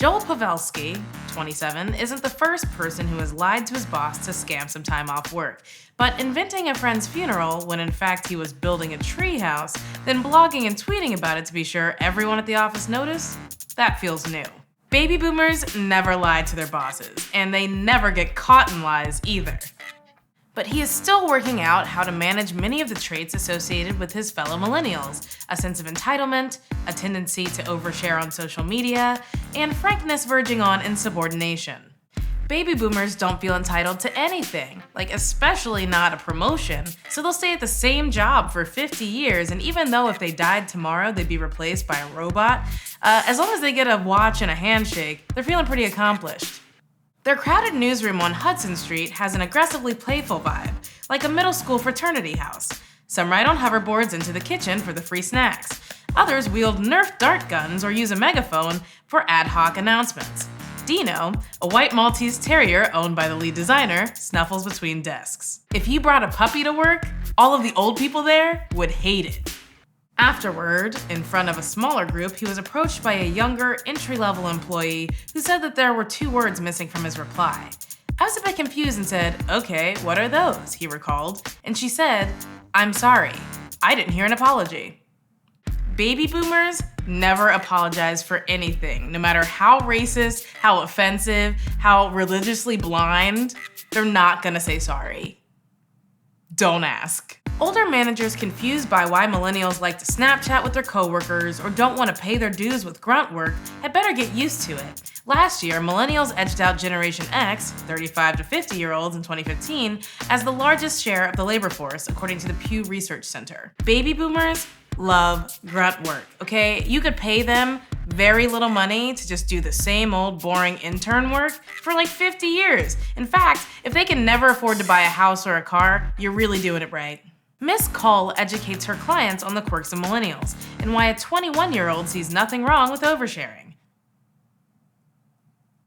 Joel Pavelski, 27, isn't the first person who has lied to his boss to scam some time off work. But inventing a friend's funeral when in fact he was building a treehouse, then blogging and tweeting about it to be sure everyone at the office noticed, that feels new. Baby boomers never lie to their bosses, and they never get caught in lies either. But he is still working out how to manage many of the traits associated with his fellow millennials: a sense of entitlement, a tendency to overshare on social media, and frankness verging on insubordination. Baby boomers don't feel entitled to anything, like especially not a promotion, so they'll stay at the same job for 50 years, and even though if they died tomorrow they'd be replaced by a robot, as long as they get a watch and a handshake, they're feeling pretty accomplished. Their crowded newsroom on Hudson Street has an aggressively playful vibe, like a middle school fraternity house. Some ride on hoverboards into the kitchen for the free snacks. Others wield Nerf dart guns or use a megaphone for ad hoc announcements. Dino, a white Maltese terrier owned by the lead designer, snuffles between desks. If you brought a puppy to work, all of the old people there would hate it. Afterward, in front of a smaller group, he was approached by a younger, entry-level employee who said that there were 2 words missing from his reply. I was a bit confused and said, "Okay, what are those?" he recalled, and she said, "I'm sorry. I didn't hear an apology." Baby boomers never apologize for anything, no matter how racist, how offensive, how religiously blind, they're not gonna say sorry. Don't ask. Older managers confused by why millennials like to Snapchat with their coworkers or don't want to pay their dues with grunt work had better get used to it. Last year, millennials edged out Generation X, 35 to 50-year-olds in 2015, as the largest share of the labor force, according to the Pew Research Center. Baby boomers love grunt work, okay? You could pay them very little money to just do the same old boring intern work for like 50 years. In fact, if they can never afford to buy a house or a car, you're really doing it right. Miss Cole educates her clients on the quirks of millennials and why a 21-year-old sees nothing wrong with oversharing.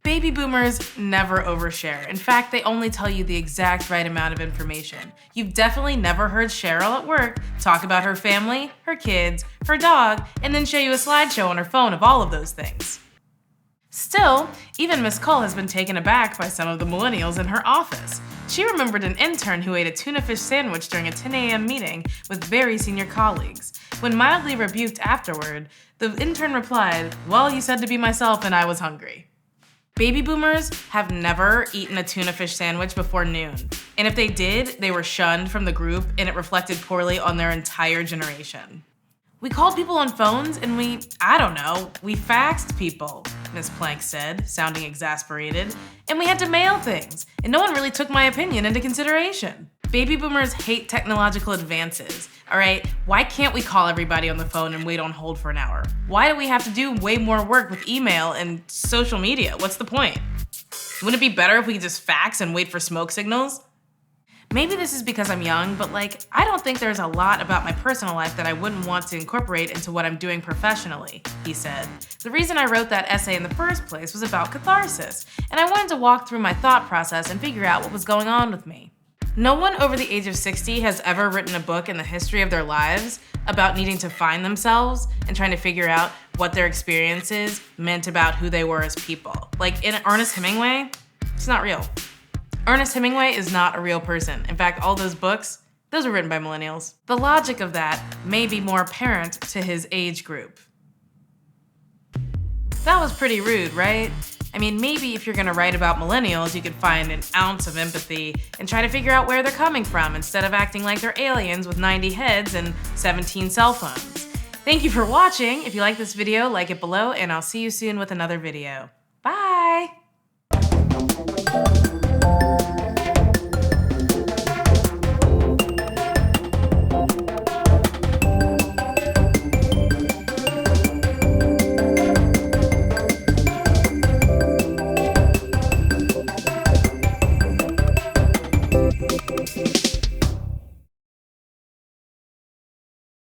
Baby boomers never overshare. In fact, they only tell you the exact right amount of information. You've definitely never heard Cheryl at work talk about her family, her kids, her dog, and then show you a slideshow on her phone of all of those things. Still, even Miss Cole has been taken aback by some of the millennials in her office. She remembered an intern who ate a tuna fish sandwich during a 10 a.m. meeting with very senior colleagues. When mildly rebuked afterward, the intern replied, "Well, you said to be myself and I was hungry." Baby boomers have never eaten a tuna fish sandwich before noon. And if they did, they were shunned from the group and it reflected poorly on their entire generation. "We called people on phones and we faxed people," Miss Plank said, sounding exasperated. "And we had to mail things, and no one really took my opinion into consideration." Baby boomers hate technological advances, all right? Why can't we call everybody on the phone and wait on hold for an hour? Why do we have to do way more work with email and social media? What's the point? Wouldn't it be better if we could just fax and wait for smoke signals? Maybe this is because I'm young, but I don't think there's a lot about my personal life that I wouldn't want to incorporate into what I'm doing professionally, he said. The reason I wrote that essay in the first place was about catharsis, and I wanted to walk through my thought process and figure out what was going on with me. No one over the age of 60 has ever written a book in the history of their lives about needing to find themselves and trying to figure out what their experiences meant about who they were as people. Like in Ernest Hemingway, it's not real. Ernest Hemingway is not a real person. In fact, all those books, those were written by millennials. The logic of that may be more apparent to his age group. That was pretty rude, right? I mean, maybe if you're gonna write about millennials, you could find an ounce of empathy and try to figure out where they're coming from instead of acting like they're aliens with 90 heads and 17 cell phones. Thank you for watching. If you like this video, like it below, and I'll see you soon with another video.